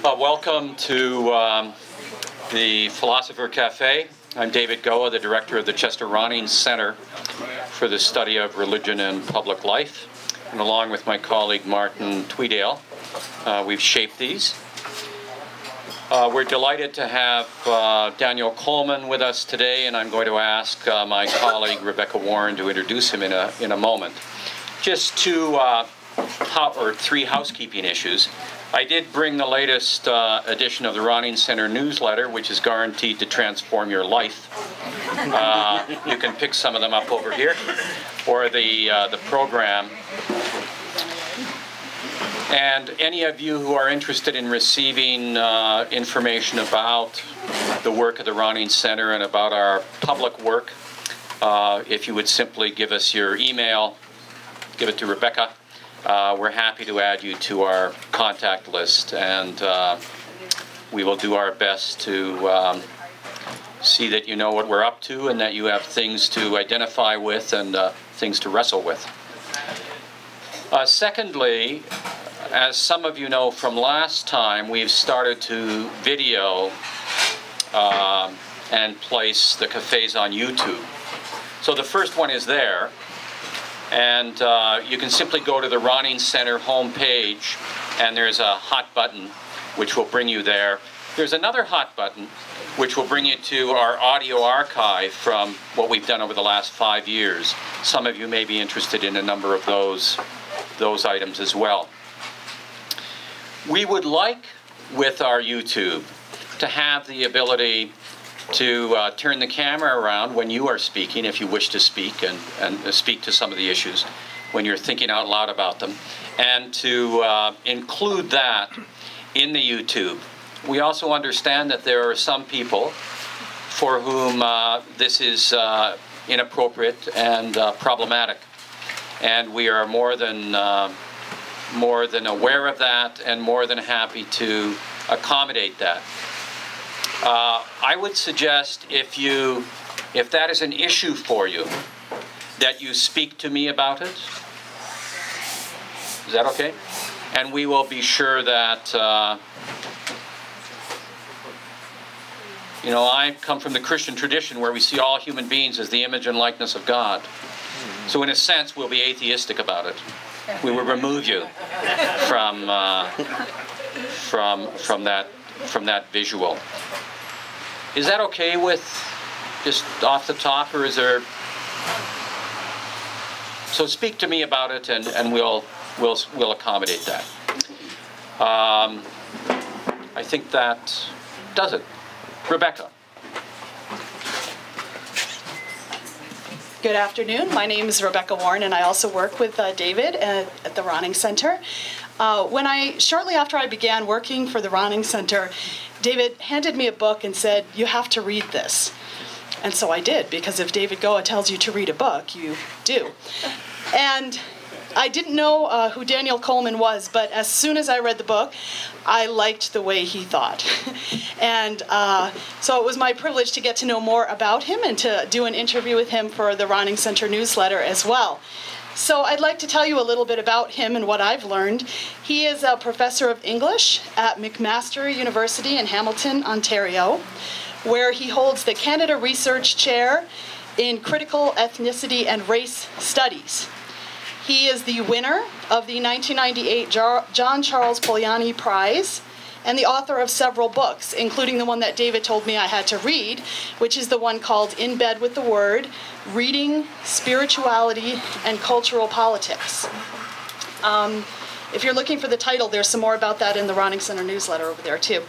Welcome to the Philosopher Café. I'm David Goa, the director of the Chester Ronning Center for the Study of Religion and Public Life. And along with my colleague Martin Tweedale, we've shaped these. We're delighted to have Daniel Coleman with us today, and I'm going to ask my colleague Rebecca Warren to introduce him in a moment. Just three housekeeping issues. I did bring the latest edition of the Ronning Center newsletter, which is guaranteed to transform your life. You can pick some of them up over here, or the program. And any of you who are interested in receiving information about the work of the Ronning Center and about our public work, if you would simply give us your email, give it to Rebecca. We're happy to add you to our contact list, and we will do our best to see that you know what we're up to and that you have things to identify with and things to wrestle with. Secondly, as some of you know from last time, we've started to video and place the cafes on YouTube. So the first one is there. And you can simply go to the Ronning Center homepage, and there's a hot button which will bring you there. There's another hot button which will bring you to our audio archive from what we've done over the last 5 years. Some of you may be interested in a number of those items as well. We would like, with our YouTube, to have the ability to turn the camera around when you are speaking, if you wish to speak, and speak to some of the issues when you're thinking out loud about them, and to include that in the YouTube. We also understand that there are some people for whom this is inappropriate and problematic, and we are more than aware of that and more than happy to accommodate that. I would suggest if that is an issue for you, that you speak to me about it. Is that okay? And we will be sure that, I come from the Christian tradition where we see all human beings as the image and likeness of God. So in a sense, we'll be atheistic about it. We will remove you from that visual. Is that okay with just off the top, or is there? So speak to me about it, and we'll accommodate that. I think that does it. Rebecca. Good afternoon. My name is Rebecca Warren, and I also work with David at the Ronning Center. Shortly after I began working for the Ronning Center, David handed me a book and said, "You have to read this." And so I did, because if David Goa tells you to read a book, you do. And I didn't know who Daniel Coleman was, but as soon as I read the book, I liked the way he thought. And so it was my privilege to get to know more about him and to do an interview with him for the Ronning Center newsletter as well. So I'd like to tell you a little bit about him and what I've learned. He is a professor of English at McMaster University in Hamilton, Ontario, where he holds the Canada Research Chair in Critical Ethnicity and Race Studies. He is the winner of the 1998 John Charles Poliani Prize and the author of several books, including the one that David told me I had to read, which is the one called In Bed with the Word, Reading, Spirituality, and Cultural Politics. If you're looking for the title, there's some more about that in the Ronning Center newsletter over there, too.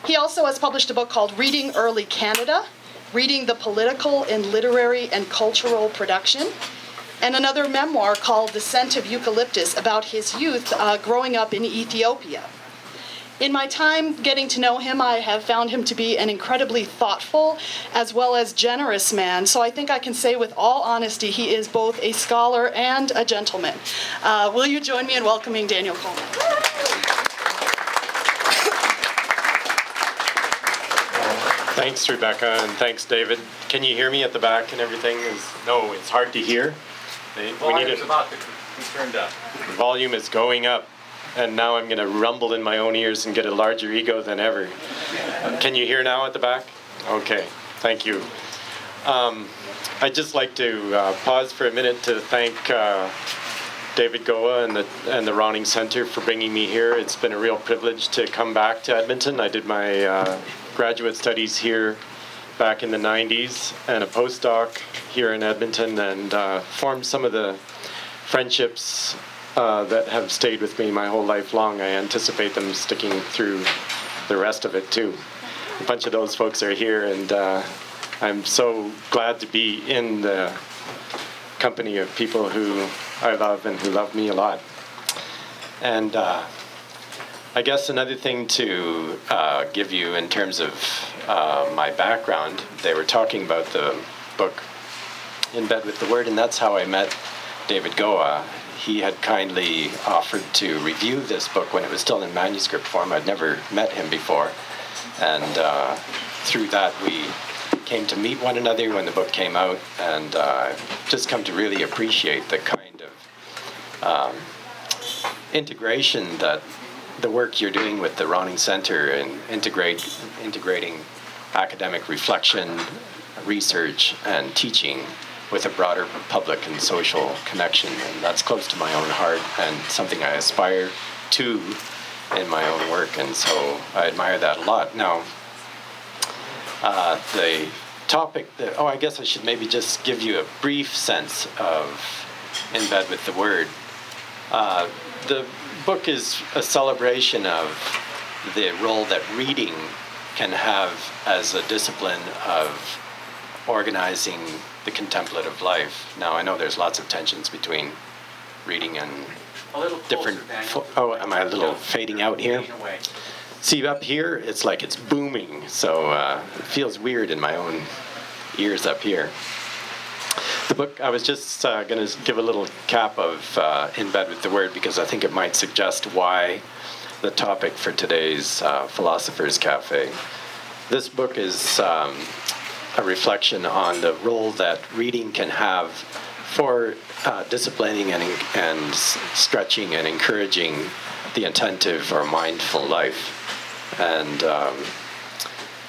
He also has published a book called Reading Early Canada, Reading the Political in Literary and Cultural Production, and another memoir called The Scent of Eucalyptus about his youth growing up in Ethiopia. In my time getting to know him, I have found him to be an incredibly thoughtful as well as generous man. So I think I can say with all honesty, he is both a scholar and a gentleman. Will you join me in welcoming Daniel Coleman? Thanks, Rebecca, and thanks, David. Can you hear me at the back and everything? No, it's hard to hear. Volume's about to be turned up. The volume is going up. and now I'm going to rumble in my own ears and get a larger ego than ever. Can you hear now at the back? Okay, thank you. I'd just like to pause for a minute to thank David Goa and the Ronning Center for bringing me here. It's been a real privilege to come back to Edmonton. I did my graduate studies here back in the 90s and a postdoc here in Edmonton, and formed some of the friendships that have stayed with me my whole life long. I anticipate them sticking through the rest of it too. A bunch of those folks are here, and I'm so glad to be in the company of people who I love and who love me a lot. And I guess another thing to give you in terms of my background, they were talking about the book In Bed with the Word, and that's how I met David Goa. He had kindly offered to review this book when it was still in manuscript form. I'd never met him before, and through that we came to meet one another when the book came out, and just come to really appreciate the kind of integration that the work you're doing with the Ronning Center and integrating academic reflection, research, and teaching with a broader public and social connection. And that's close to my own heart and something I aspire to in my own work, and so I admire that a lot. Now, the topic that, I guess I should maybe just give you a brief sense of In Bed with the Word. The book is a celebration of the role that reading can have as a discipline of organizing the contemplative life. Now, I know there's lots of tensions between reading and different... am I a little fading out here? See, up here, it's like it's booming, so it feels weird in my own ears up here. The book, I was just going to give a little cap of In Bed with the Word, because I think it might suggest why the topic for today's Philosophers Café. This book is a reflection on the role that reading can have for disciplining and stretching and encouraging the attentive or mindful life. And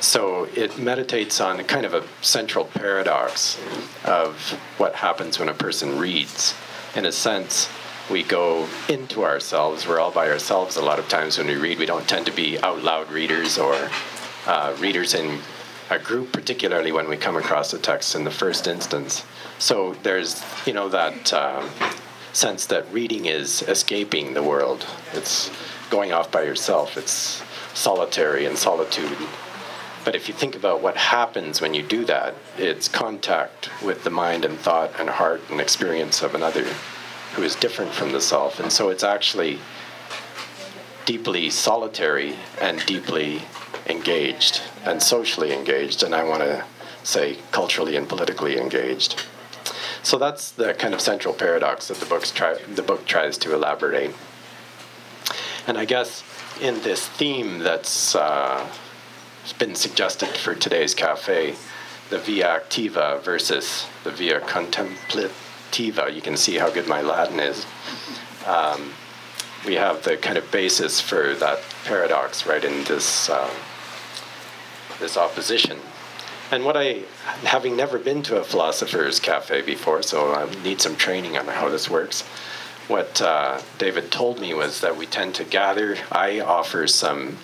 so it meditates on a kind of a central paradox of what happens when a person reads. In a sense, we go into ourselves. We're all by ourselves a lot of times when we read. We don't tend to be out loud readers or readers in a group, particularly when we come across a text in the first instance. So there's, that sense that reading is escaping the world. It's going off by yourself. It's solitary and solitude. But if you think about what happens when you do that, it's contact with the mind and thought and heart and experience of another who is different from the self. And so it's actually deeply solitary and deeply engaged and socially engaged, and I want to say culturally and politically engaged. So that's the kind of central paradox that the book tries to elaborate. And I guess in this theme that's been suggested for today's cafe, the Via Activa versus the Via Contemplativa, you can see how good my Latin is. We have the kind of basis for that paradox right in this this opposition. And having never been to a Philosophers Café before, so I need some training on how this works, what David told me was that we tend to gather, I offer some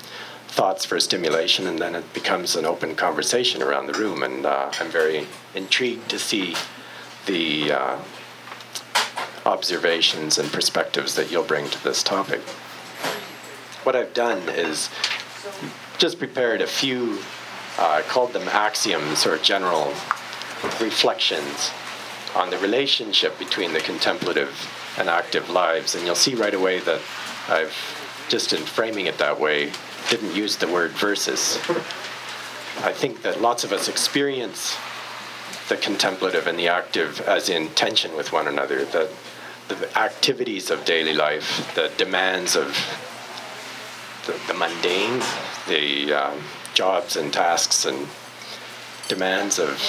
thoughts for stimulation, and then it becomes an open conversation around the room, and I'm very intrigued to see the observations and perspectives that you'll bring to this topic. What I've done is just prepared a few, I called them axioms or general reflections on the relationship between the contemplative and active lives, and you'll see right away that I've, just in framing it that way, didn't use the word versus. I think that lots of us experience the contemplative and the active as in tension with one another, that the activities of daily life, the demands of the mundane, the jobs and tasks and demands of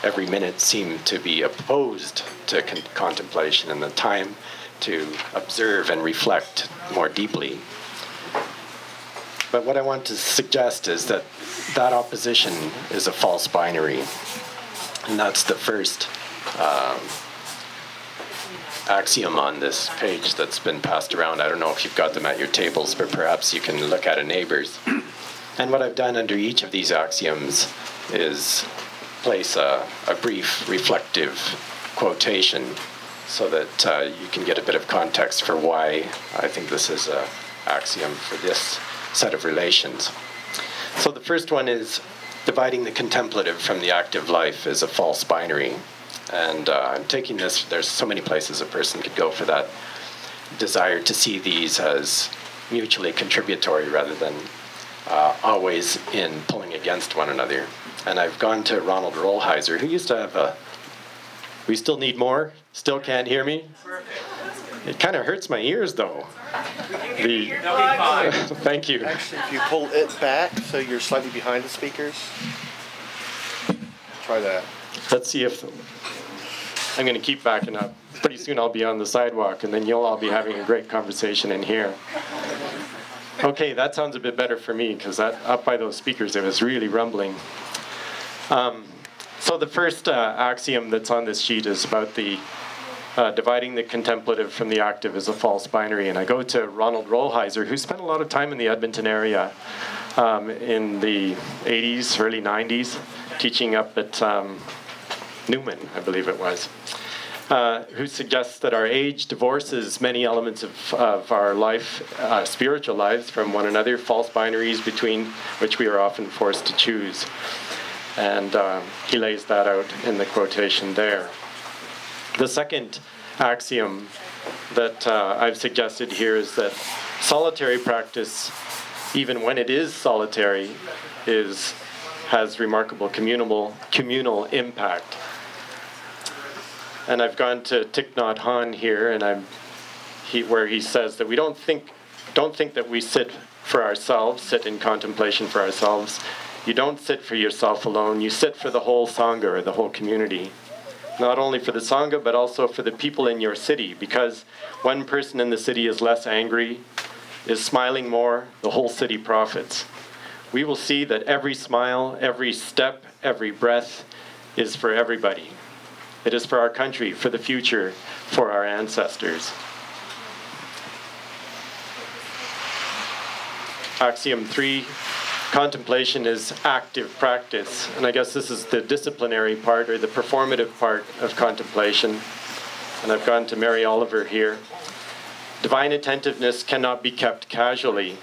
every minute seem to be opposed to contemplation, and the time to observe and reflect more deeply. But what I want to suggest is that that opposition is a false binary. And that's the first axiom on this page that's been passed around. I don't know if you've got them at your tables, but perhaps you can look at a neighbor's. And what I've done under each of these axioms is place a brief reflective quotation so that you can get a bit of context for why I think this is an axiom for this set of relations. So the first one is dividing the contemplative from the active life is a false binary. And I'm taking this, there's so many places a person could go for that desire to see these as mutually contributory rather than always in pulling against one another. And I've gone to Ronald Rolheiser, who used to have a, we still need more? Still can't hear me? It kind of hurts my ears, though. Thank you. Actually, if you pull it back so you're slightly behind the speakers, try that. Let's see if, I'm going to keep backing up. Pretty soon I'll be on the sidewalk, and then you'll all be having a great conversation in here. Okay, that sounds a bit better for me, because up by those speakers it was really rumbling. So the first axiom that's on this sheet is about the dividing the contemplative from the active is a false binary. And I go to Ronald Rolheiser, who spent a lot of time in the Edmonton area in the 80s, early 90s, teaching up at Newman, I believe it was, who suggests that our age divorces many elements of our life, spiritual lives, from one another, false binaries between which we are often forced to choose. And he lays that out in the quotation there. The second axiom that I've suggested here is that solitary practice, even when it is solitary, has remarkable communal impact. And I've gone to Thich Nhat Hanh here, and where he says that we don't think that we sit for ourselves, sit in contemplation for ourselves. You don't sit for yourself alone. You sit for the whole Sangha, or the whole community. Not only for the Sangha, but also for the people in your city, because one person in the city is less angry, is smiling more, the whole city profits. We will see that every smile, every step, every breath is for everybody. It is for our country, for the future, for our ancestors. Axiom 3, contemplation is active practice. And I guess this is the disciplinary part, or the performative part of contemplation. And I've gone to Mary Oliver here. Divine attentiveness cannot be kept casually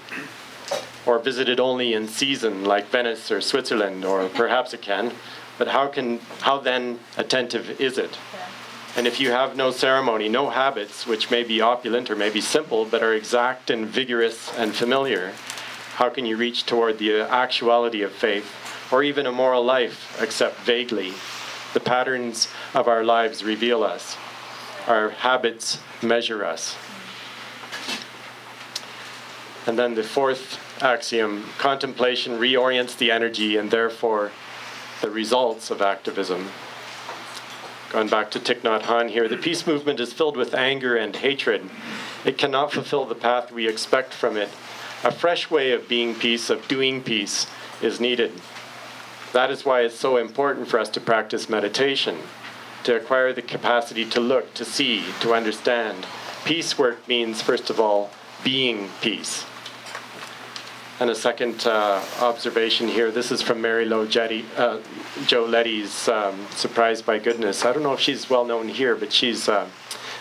or visited only in season like Venice or Switzerland, or perhaps it can. But how then attentive is it? And if you have no ceremony, no habits, which may be opulent or may be simple, but are exact and vigorous and familiar, how can you reach toward the actuality of faith, or even a moral life, except vaguely? The patterns of our lives reveal us. Our habits measure us. And then the fourth axiom, contemplation reorients the energy and therefore the results of activism. Going back to Thich Nhat Hanh here, the peace movement is filled with anger and hatred. It cannot fulfill the path we expect from it. A fresh way of being peace, of doing peace, is needed. That is why it's so important for us to practice meditation, to acquire the capacity to look, to see, to understand. Peace work means, first of all, being peace. And a second observation here, this is from Mary Jo Letty's Surprised by Goodness. I don't know if she's well known here, but she's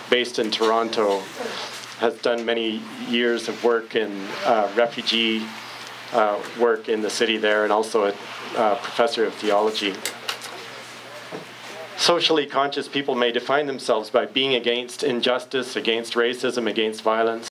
based in Toronto, has done many years of work in refugee work in the city there, and also a professor of theology. Socially conscious people may define themselves by being against injustice, against racism, against violence.